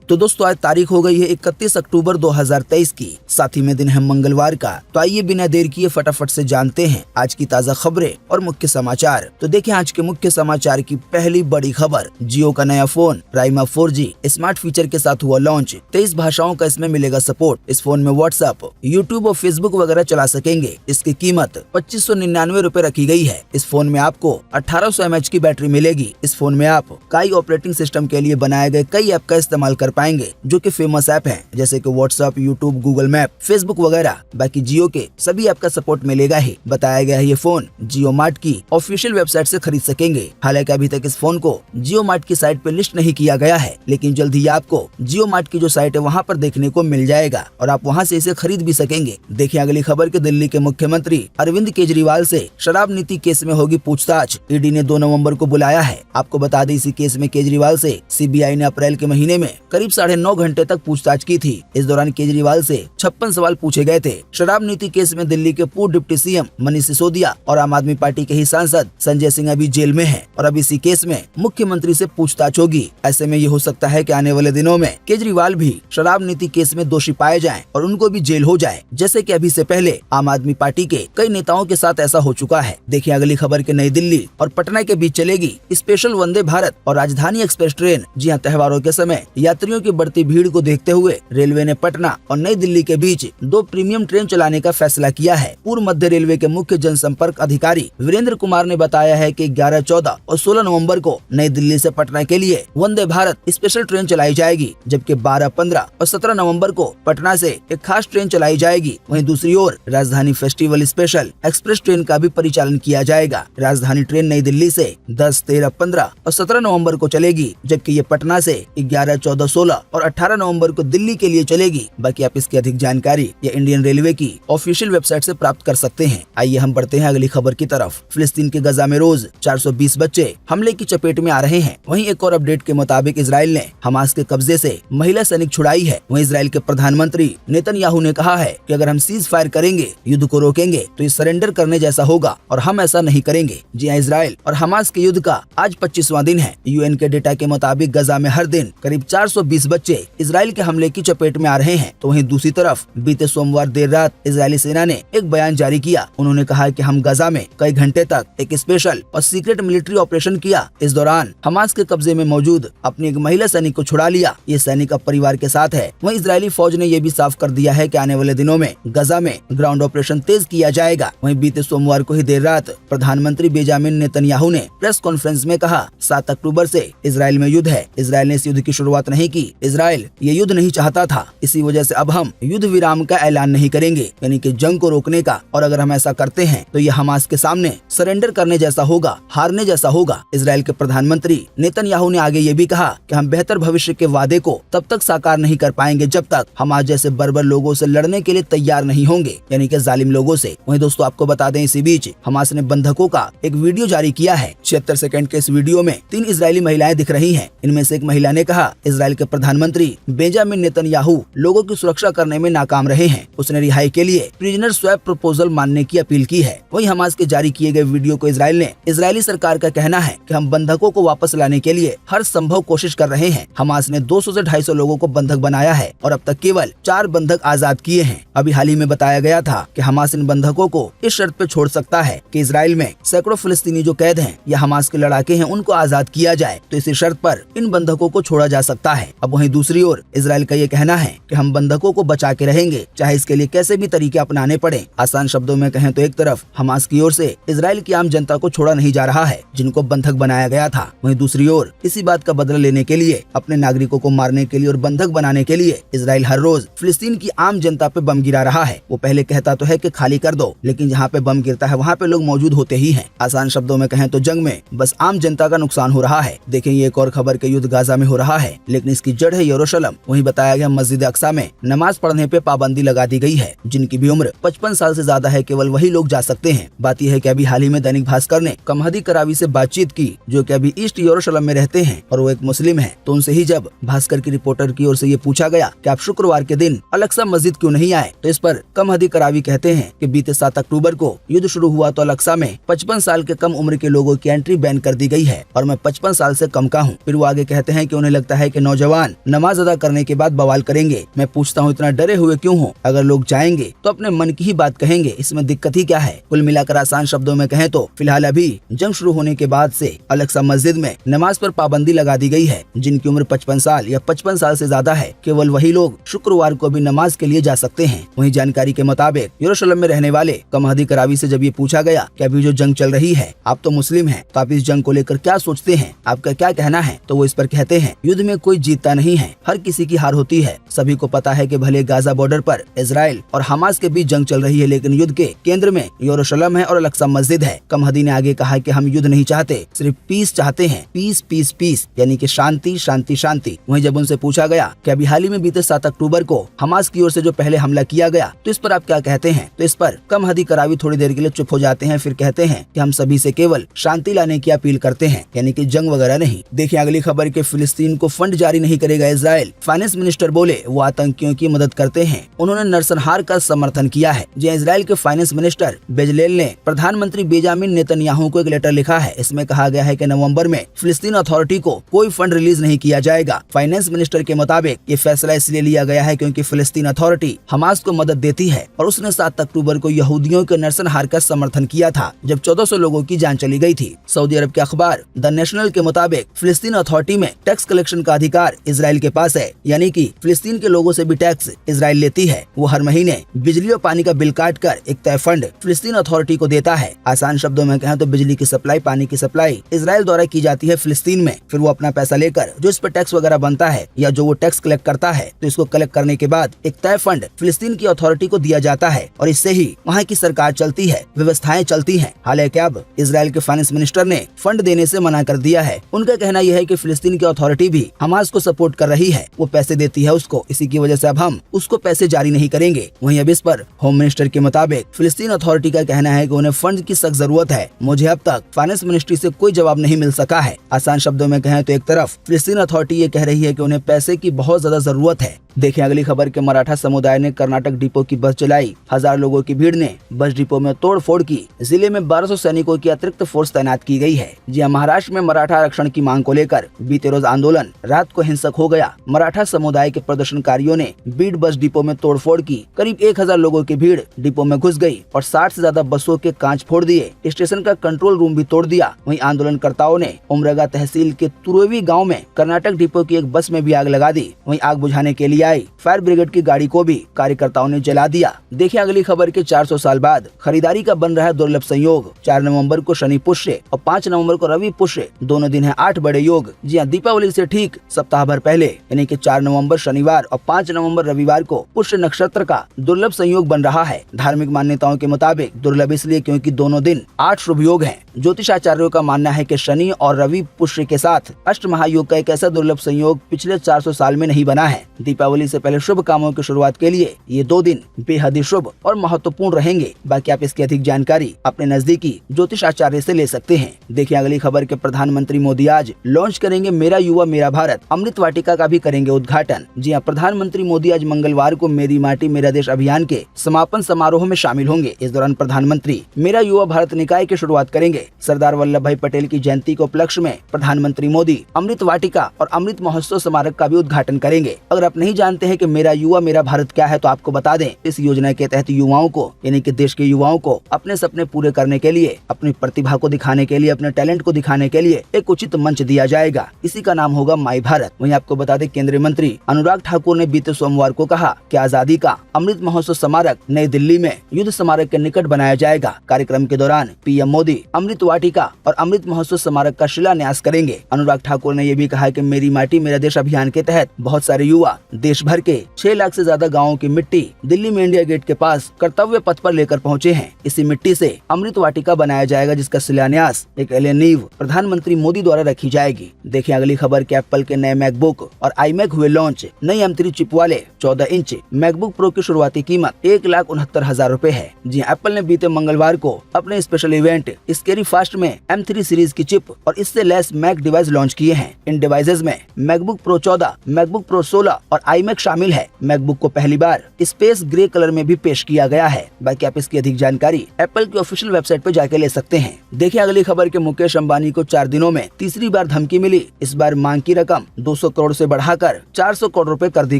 तो दोस्तों आज तारीख हो गई है 31 अक्टूबर 2023 की, साथ ही में दिन है मंगलवार का। तो आइए बिना देर किए फटाफट से जानते हैं आज की ताज़ा खबरें और मुख्य समाचार। तो देखें आज के मुख्य समाचार की पहली बड़ी खबर, जियो का नया phone prima 4G smart feature के साथ हुआ लॉन्च। 23 भाषाओं का इसमें मिलेगा सपोर्ट। इस फोन में व्हाट्सएप, यूट्यूब और फेसबुक वगैरह चला सकेंगे। इसकी कीमत 2599 रूपए रखी गई है। इस फोन में आपको 1800 mAh की बैटरी मिलेगी। इस फोन में आप कई ऑपरेटिंग सिस्टम के लिए बनाए गए कई ऐप का इस्तेमाल कर पाएंगे जो कि फेमस ऐप हैं, जैसे कि WhatsApp, YouTube, Google map, Facebook वगैरह। बाकी जियो के सभी ऐप का सपोर्ट मिलेगा ही। बताया गया है ये फोन जियो मार्ट की ऑफिशियल वेबसाइट से खरीद सकेंगे। हालांकि अभी तक इस फोन को जियो मार्ट की साइट पे लिस्ट नहीं किया गया है, लेकिन जल्द ही आपको जियो मार्ट की जो साइट है वहाँ पर देखने को मिल जाएगा और आप वहाँ से इसे खरीद भी सकेंगे। देखिए अगली खबर के दिल्ली के मुख्यमंत्री अरविंद केजरीवाल से शराब नीति केस में होगी पूछताछ। ईडी ने 2 नवंबर को बुलाया है। आपको बता दें इसी केस में केजरीवाल से सीबीआई ने अप्रैल के महीने में करीब 9.5 घंटे तक पूछताछ की थी। इस दौरान केजरीवाल से 56 सवाल पूछे गए थे। शराब नीति केस में दिल्ली के पूर्व डिप्टी सीएम मनीष सिसोदिया और आम आदमी पार्टी के ही सांसद संजय सिंह अभी जेल में हैं और अब इसी केस में मुख्यमंत्री से पूछताछ होगी। ऐसे में ये हो सकता है कि आने वाले दिनों में केजरीवाल भी शराब नीति केस में दोषी पाए जाएं और उनको भी जेल हो जाए, जैसे कि अभी से पहले आम आदमी पार्टी के कई नेताओं के साथ ऐसा हो चुका है। देखिए अगली खबर के नई दिल्ली और पटना के बीच चलेगी स्पेशल वंदे भारत और राजधानी एक्सप्रेस ट्रेन। जी हाँ, त्योहारों के समय यात्रियों की बढ़ती भीड़ को देखते हुए रेलवे ने पटना और नई दिल्ली के बीच 2 प्रीमियम ट्रेन चलाने का फैसला किया है। पूर्व मध्य रेलवे के मुख्य जनसंपर्क अधिकारी वीरेंद्र कुमार ने बताया है कि 11, 14 और 16 नवंबर को नई दिल्ली से पटना के लिए वंदे भारत स्पेशल ट्रेन चलाई जाएगी, जबकि 12, 15 और 17 नवंबर को पटना से एक खास ट्रेन चलाई जाएगी। वहीं दूसरी ओर राजधानी फेस्टिवल स्पेशल एक्सप्रेस ट्रेन का भी परिचालन किया जाएगा। राजधानी ट्रेन नई दिल्ली से 10, 13, 15 और 17 नवंबर को चलेगी, जबकि ये पटना से 11, 14, 16 और 18 नवंबर को दिल्ली के लिए चलेगी। बाकी आप इसकी अधिक जानकारी या इंडियन रेलवे की ऑफिशियल वेबसाइट से प्राप्त कर सकते हैं। आइए हम बढ़ते हैं अगली खबर की तरफ। फिलिस्तीन के गजा में रोज 420 बच्चे हमले की चपेट में आ रहे हैं। वहीं एक और अपडेट के मुताबिक इजराइल ने हमास के कब्जे से महिला सैनिक छुड़ाई है। वहीं इजराइल के प्रधानमंत्री नेतन्याहू ने कहा है कि अगर हम सीज फायर करेंगे, युद्ध को रोकेंगे, तो ये सरेंडर करने जैसा होगा और हम ऐसा नहीं करेंगे। जी हाँ, इजराइल और हमास के युद्ध का आज 25वां दिन है। यूएन के डेटा के मुताबिक गजा में हर दिन करीब 420 बच्चे इजराइल के हमले की चपेट में आ रहे हैं। तो वहीं दूसरी तरफ बीते सोमवार देर रात इजरायली सेना ने एक बयान जारी किया। उन्होंने कहा कि हम गजा में कई घंटे तक एक स्पेशल और सीक्रेट मिलिट्री ऑपरेशन किया। इस दौरान हमास के कब्जे में मौजूद अपनी एक महिला सैनिक को छुड़ा लिया। ये सैनिक अब परिवार के साथ है। वहीं इजरायली फौज ने यह भी साफ कर दिया है कि आने वाले दिनों में गजा में ग्राउंड ऑपरेशन तेज किया जाएगा। वहीं बीते सोमवार को ही देर रात प्रधानमंत्री बेंजामिन नेतन्याहू ने प्रेस कॉन्फ्रेंस में कहा 7 अक्टूबर से इजराइल में युद्ध है। इजराइल ने इस युद्ध की शुरुआत नहीं की। इजराइल ये युद्ध नहीं चाहता था, इसी वजह से अब हम युद्ध विराम का ऐलान नहीं करेंगे, यानी कि जंग को रोकने का। और अगर हम ऐसा करते हैं तो ये हमास के सामने सरेंडर करने जैसा होगा, हारने जैसा होगा। इजराइल के प्रधानमंत्री नेतन्याहू ने आगे ये भी कहा कि हम बेहतर भविष्य के वादे को तब तक साकार नहीं कर पाएंगे जब तक हमास जैसे बर्बर लोगों से लड़ने के लिए तैयार नहीं होंगे, यानी कि जालिम लोगों से। वहीं दोस्तों आपको बता दें इसी बीच हमास ने बंधकों का एक वीडियो जारी किया है। 76 सेकंड के इस वीडियो में 3 इजरायली महिलाएं दिख रही हैं। इनमें से एक महिला ने कहा इजराइल के प्रधानमंत्री बेंजामिन नेतन्याहू लोगों की सुरक्षा करने में नाकाम रहे हैं। उसने रिहाई के लिए प्रिजनर स्वैप प्रपोजल मानने की अपील की है। वहीं हमास के जारी किए गए वीडियो को इजरायली सरकार का कहना है कि हम बंधकों को वापस लाने के लिए हर संभव कोशिश कर रहे हैं। हमास ने 200 से 250 लोगों को बंधक बनाया है और अब तक केवल 4 बंधक आजाद किए हैं। अभी हाल ही में बताया गया था कि हमास इन बंधकों को इस शर्त पे छोड़ सकता है कि इजराइल में सैकड़ों फिलिस्तीनी जो कैद हैं या हमास के लड़ाके हैं उनको आजाद किया जाए, तो इसी शर्त पर इन बंधकों को छोड़ा जा सकता है। अब वहीं दूसरी ओर इजराइल का ये कहना है कि हम बंधकों को बचा के रहेंगे, चाहे इसके लिए कैसे भी तरीके अपनाने पड़े। आसान शब्दों में कहें तो एक तरफ हमास की ओर से इजराइल की आम जनता को छोड़ा नहीं जा रहा है जिनको बंधक बनाया गया था, वहीं दूसरी ओर इसी बात का बदला लेने के लिए, अपने नागरिकों को मारने के लिए और बंधक बनाने के लिए इजराइल हर रोज फिलिस्तीन की आम जनता पे बम गिरा रहा है। वो पहले कहता तो है कि खाली कर दो, लेकिन जहाँ पे बम गिरता है वहाँ पे लोग मौजूद होते ही हैं। आसान शब्दों में कहें तो जंग में बस आम जनता का नुकसान हो रहा है। देखें ये एक और खबर के युद्ध गाजा में हो रहा है, लेकिन इसकी जड़ है यरूशलेम। वहीं बताया गया मस्जिद अक्सा में नमाज पढ़ने पे पे पाबंदी लगा दी गई है। जिनकी भी उम्र 55 साल से ज्यादा है केवल वही लोग जा सकते हैं। बात यह है कि अभी हाल ही में दैनिक भास्कर ने कमहदी करावी से बातचीत की, जो कि अभी ईस्ट यरूशलेम में रहते हैं और वो एक मुस्लिम है। तो उनसे ही जब भास्कर की रिपोर्टर की ओर से ये पूछा गया कि आप शुक्रवार के दिन अल-अक्सा मस्जिद क्यों नहीं आए, तो इस पर कमहदी करावी कहते हैं कि बीते 7 अक्टूबर को युद्ध शुरू हुआ तो अल-अक्सा में 55 साल के कम उम्र के लोगों की एंट्री बैन कर दी गई है और मैं 55 साल से कम का हूँ। फिर वो आगे कहते हैं कि उन्हें लगता है कि नौजवान नमाज अदा करने के बाद बवाल करेंगे। मैं पूछता हूँ इतना डरे हुए क्यों हो? अगर लोग जाएंगे तो अपने मन की ही बात कहेंगे, इसमें दिक्कत ही क्या है? कुल मिलाकर आसान शब्दों में कहें तो फिलहाल अभी जंग शुरू होने के बाद से अल-अक्सा मस्जिद में नमाज पर पाबंदी लगा दी गई है। जिनकी उम्र 55 साल या 55 साल से ज्यादा है केवल वही लोग शुक्रवार को भी नमाज के लिए जा सकते हैं। वहीं जानकारी के मुताबिक यरूशलेम में रहने वाले कमहदी करावी से जब ये पूछा गया कि अभी जो जंग चल रही है, आप तो मुस्लिम हैं, तो आप इस जंग को लेकर क्या सोचते हैं, आपका क्या कहना है? तो वो इस पर कहते हैं, युद्ध में कोई जीतता नहीं है, हर किसी की हार होती है। सभी को पता है कि भले गाजा बॉर्डर पर इजराइल और हमास के बीच जंग चल रही है, लेकिन युद्ध के केंद्र में यरूशलेम है और अल-अक्सा मस्जिद है। कमहदी ने आगे कहा कि हम युद्ध नहीं चाहते, सिर्फ पीस चाहते हैं, पीस पीस पीस, यानी कि शांति शांति शांति। वहीं जब उनसे पूछा गया कि अभी हाल ही में बीते 7 अक्टूबर को हमास की ओर से जो पहले हमला किया गया, तो इस पर आप क्या कहते हैं, तो इस पर कमहदी करावी थोड़ी देर के लिए चुप हो जाते हैं। फिर कहते हैं कि हम सभी से केवल शांति लाने की अपील करते हैं, यानी कि जंग वगैरह नहीं। देखिए अगली खबर के फिलिस्तीन को फंड जारी नहीं करेगा इजराइल। फाइनेंस मिनिस्टर बोले वो आतंकियों की मदद करते हैं। उन्होंने नरसंहार का समर्थन किया है। जी इजराइल के फाइनेंस मिनिस्टर बेजलेल ने प्रधानमंत्री बेंजामिन नेतन्याहू को एक लेटर लिखा है। इसमें कहा गया है कि नवंबर में फिलिस्तीन अथॉरिटी को कोई फंड रिलीज नहीं किया जाएगा। फाइनेंस मिनिस्टर के मुताबिक ये फैसला इसलिए लिया गया है क्योंकि फिलिस्तीन अथॉरिटी हमास को मदद देती है और उसने 7 अक्टूबर को यहूदियों के नरसंहार का समर्थन किया था, जब 1400 लोगों की जान चली गई थी। सऊदी अरब के अखबार द नेशनल के मुताबिक फिलिस्तीन अथॉरिटी में टैक्स कलेक्शन का अधिकार इजराइल के पास है, यानी कि फिलिस्तीन के लोगों से भी टैक्स इजराइल लेती है। वो हर महीने बिजली और पानी का बिल काट कर एक तय फंड फिलिस्तीन अथॉरिटी को देता है। आसान शब्दों में कहें तो बिजली की सप्लाई, पानी की सप्लाई इजराइल द्वारा की जाती है फिलिस्तीन में। फिर वो अपना पैसा लेकर जो इस पर टैक्स वगैरह बनता है या जो वो टैक्स कलेक्ट करता है, तो इसको कलेक्ट करने के बाद एक तय फंड फिलिस्तीन की अथॉरिटी को दिया जाता है और इससे ही वहाँ की सरकार चलती है, व्यवस्थाएं चलती हैं। हालांकि अब इजराइल के फाइनेंस मिनिस्टर ने फंड देने से मना कर दिया है। उनका कहना यह है कि फिलिस्तीन की अथॉरिटी भी हमास को सपोर्ट कर रही है, वो पैसे देती है उसको, इसी की वजह से अब हम उसको पैसे जारी नहीं करेंगे। वहीं अब इस पर होम मिनिस्टर के मुताबिक फिलिस्तीन अथॉरिटी का कहना है कि उन्हें फंड की सख्त जरूरत है। मुझे अब तक फाइनेंस मिनिस्ट्री से कोई जवाब नहीं मिल सका है। आसान शब्दों में कहें तो एक तरफ फिलिस्तीन अथॉरिटी ये कह रही है कि उन्हें पैसे की बहुत ज्यादा जरूरत है। देखें अगली खबर के मराठा समुदाय ने कर्नाटक डिपो की बस चलाई। 1000 लोगों की भीड़ ने बस डिपो में तोड़फोड़ की। जिले में 1200 सैनिकों की अतिरिक्त फोर्स तैनात की गई है। जी महाराष्ट्र में मराठा आरक्षण की मांग को लेकर बीते रोज आंदोलन रात को हिंसक हो गया। मराठा समुदाय के प्रदर्शनकारियों ने बीड बस डिपो में तोड़फोड़ की। करीब 1000 लोगों की भीड़ डिपो में घुस गई और 60 से ज्यादा बसों के कांच फोड़ दिए। स्टेशन का कंट्रोल रूम भी तोड़ दिया। वहीं आंदोलनकर्ताओं ने उमरगा तहसील के तुरवी गाँव में कर्नाटक डिपो की एक बस में भी आग लगा दी। वहीं आग बुझाने के लिए आई फायर ब्रिगेड की गाड़ी को भी कार्यकर्ताओं ने जला दिया। देखिए अगली खबर के 400 साल बाद खरीदारी का बन रहा है दुर्लभ संयोग। 4 नवंबर को शनि पुष्य और 5 नवंबर को रवि पुष्य, दोनों दिन है 8 बड़े योग। जी हाँ, दीपावली से ठीक सप्ताह भर पहले यानी कि 4 नवंबर शनिवार और 5 नवंबर रविवार को पुष्य नक्षत्र का दुर्लभ संयोग बन रहा है। धार्मिक मान्यताओं के मुताबिक दुर्लभ इसलिए क्योंकि दोनों दिन 8 शुभ योग हैं। ज्योतिषाचार्यों का मानना है कि शनि और रवि पुष्य के साथ अष्ट महायोग का एक ऐसा दुर्लभ संयोग पिछले 400 साल में नहीं बना है। दीपावली से पहले शुभ कामों की शुरुआत के लिए ये 2 दिन बेहद ही शुभ और महत्वपूर्ण रहेंगे। बाकी आप इसकी अधिक जानकारी अपने नजदीकी ज्योतिषाचार्य से ले सकते हैं। देखिए अगली खबर के प्रधानमंत्री मोदी आज लॉन्च करेंगे मेरा युवा मेरा भारत अमृत वाटिका का भी करेंगे उद्घाटन। जी हाँ, प्रधानमंत्री मोदी आज मंगलवार को मेरी माटी मेरा देश अभियान के समापन समारोह में शामिल होंगे। इस दौरान प्रधानमंत्री मेरा युवा भारत निकाय की शुरुआत करेंगे। सरदार वल्लभ भाई पटेल की जयंती के उपलक्ष्य में प्रधानमंत्री मोदी अमृत वाटिका और अमृत महोत्सव स्मारक का भी उद्घाटन करेंगे। अगर आप नहीं जानते हैं कि मेरा युवा मेरा भारत क्या है तो आपको बता दें, इस योजना के तहत युवाओं को यानी कि देश के युवाओं को अपने सपने पूरे करने के लिए, अपनी प्रतिभा को दिखाने के लिए, अपने टैलेंट को दिखाने के लिए एक उचित मंच दिया जाएगा। इसी का नाम होगा माई भारत। वहीं आपको बता दें, केंद्रीय मंत्री अनुराग ठाकुर ने बीते सोमवार को कहा कि आजादी का अमृत महोत्सव स्मारक नई दिल्ली में युद्ध स्मारक के निकट बनाया जाएगा। कार्यक्रम के दौरान पीएम मोदी अमृत वाटिका और अमृत महोत्सव स्मारक का शिलान्यास करेंगे। अनुराग ठाकुर ने यह भी कहा कि मेरी माटी मेरा देश अभियान के तहत बहुत सारे युवा देश भर के 6 लाख से ज्यादा गाँवों की मिट्टी दिल्ली में इंडिया गेट के पास कर्तव्य पथ पर लेकर पहुँचे हैं। इसी मिट्टी से अमृत वाटिका बनाया जाएगा, जिसका शिलान्यास एक नींव प्रधानमंत्री मोदी द्वारा रखी जाएगी। देखिए अगली खबर के एप्पल के नए मैकबुक और आईमैक हुए लॉन्च। नई M3 चिप वाले 14 इंच इंच मैकबुक प्रो की शुरुआती कीमत 1,69,000 रूपए है। जी एप्पल ने बीते मंगलवार को अपने स्पेशल इवेंट स्केरी फास्ट में M3 सीरीज की चिप और इससे लेस मैक डिवाइस लॉन्च किए हैं। इन डिवाइसेस में मैकबुक प्रो 14, मैकबुक प्रो 16 और iMac शामिल है। मैकबुक को पहली बार स्पेस ग्रे कलर में भी पेश किया गया है। बाकी आप इसकी अधिक जानकारी एप्पल की ऑफिशियल वेबसाइट पर जाके ले सकते हैं। देखिए अगली खबर के मुकेश अंबानी को 4 दिनों में तीसरी बार धमकी मिली। इस बार मांग की रकम 200 करोड़ से बढ़ाकर 400 करोड़ रुपए कर दी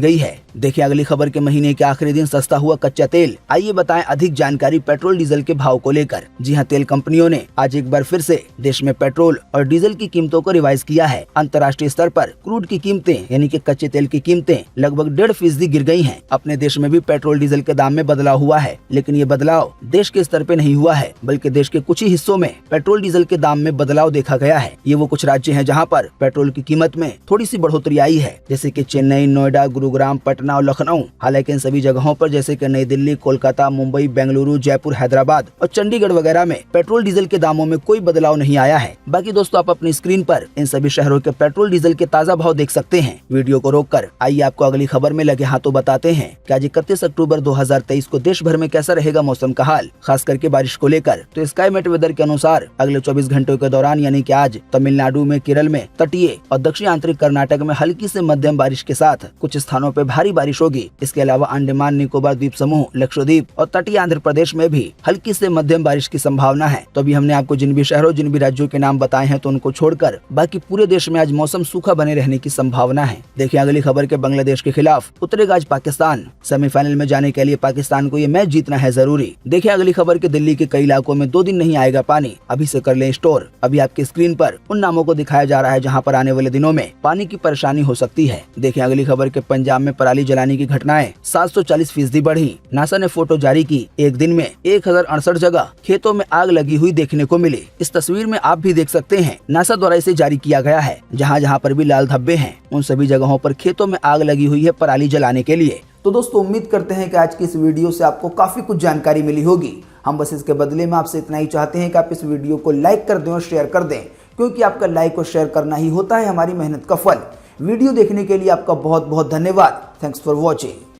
गई है। देखिए अगली खबर के महीने के आखिरी दिन सस्ता हुआ कच्चा तेल। आइए बताएं अधिक जानकारी पेट्रोल डीजल के भाव को लेकर। जी हां, तेल कंपनियों ने आज एक बार फिर से देश में पेट्रोल और डीजल की कीमतों को रिवाइज किया है। अंतर्राष्ट्रीय स्तर पर क्रूड की कीमतें यानी कि कच्चे तेल की कीमतें लगभग 1.5% गिर गई हैं। अपने देश में भी पेट्रोल डीजल के दाम में बदलाव हुआ है, लेकिन ये बदलाव देश के स्तर पे नहीं हुआ है, बल्कि देश के कुछ ही हिस्सों में पेट्रोल डीजल के दाम में बदलाव देखा गया है। ये वो कुछ राज्य हैं जहां पर पेट्रोल की कीमत में थोड़ी सी बढ़ोतरी आई है, जैसे कि चेन्नई, नोएडा, गुरुग्राम, पटना और लखनऊ। हालांकि इन सभी जगहों पर जैसे कि नई दिल्ली, कोलकाता, मुंबई, बेंगलुरु, जयपुर, हैदराबाद और चंडीगढ़ वगैरह में पेट्रोल डीजल के दामों में कोई बदलाव नहीं आया है। बाकी दोस्तों, आप अपनी स्क्रीन पर इन सभी शहरों के पेट्रोल डीजल के ताजा भाव देख सकते हैं। वीडियो को रोककर आइए आपको अगली खबर में लगे हाथों बताते हैं कि आज 31 अक्टूबर 2023 को देश भर में कैसा रहेगा मौसम का हाल, खास करके बारिश को लेकर। तो स्काईमेट वेदर के अनुसार अगले 24 घंटों के दौरान यानी कि आज तमिलनाडु में, केरल में, तटीय और दक्षिण आंतरिक कर्नाटक में हल्की से मध्यम बारिश के साथ कुछ स्थानों पर भारी बारिश होगी। इसके अलावा अंडमान निकोबार द्वीप समूह, लक्षद्वीप और तटीय आंध्र प्रदेश में भी हल्की से मध्यम बारिश की संभावना है। तो अभी हमने आपको जिन भी शहरों, जिन भी राज्यों के नाम बताए हैं, तो उनको छोड़कर बाकी पूरे देश में आज मौसम सूखा बने रहने की संभावना है। देखिए अगली खबर के बांग्लादेश के खिलाफ उतरेगा आज पाकिस्तान। सेमीफाइनल में जाने के लिए पाकिस्तान को ये मैच जीतना है जरूरी। देखिए अगली खबर के दिल्ली के कई इलाकों में 2 दिन नहीं आएगा पानी, अभी से कर लें स्टोर। अभी आपकी स्क्रीन पर उन नामों को दिखाया जा रहा है जहां पर आने वाले दिनों में पानी की परेशानी हो सकती है। देखिए अगली खबर के पंजाब में पराली जलाने की घटनाएं 740% बढ़ी। नासा ने फोटो जारी की, एक दिन में 1068 जगह खेतों में आग लगी हुई देखने को मिली। इस तस्वीर में आप भी देख सकते हैं, नासा द्वारा इसे जारी किया गया है। जहां जहां पर भी लाल धब्बे हैं, उन सभी जगहों पर खेतों में आग लगी हुई है पराली जलाने के लिए। तो दोस्तों, उम्मीद करते हैं कि आज की इस वीडियो से आपको काफी कुछ जानकारी मिली होगी। हम बस इसके बदले में आपसे इतना ही चाहते हैं कि आप इस वीडियो को लाइक कर दें और शेयर कर दें, क्योंकि आपका लाइक और शेयर करना ही होता है हमारी मेहनत का फल। वीडियो देखने के लिए आपका बहुत बहुत धन्यवाद। Thanks for watching.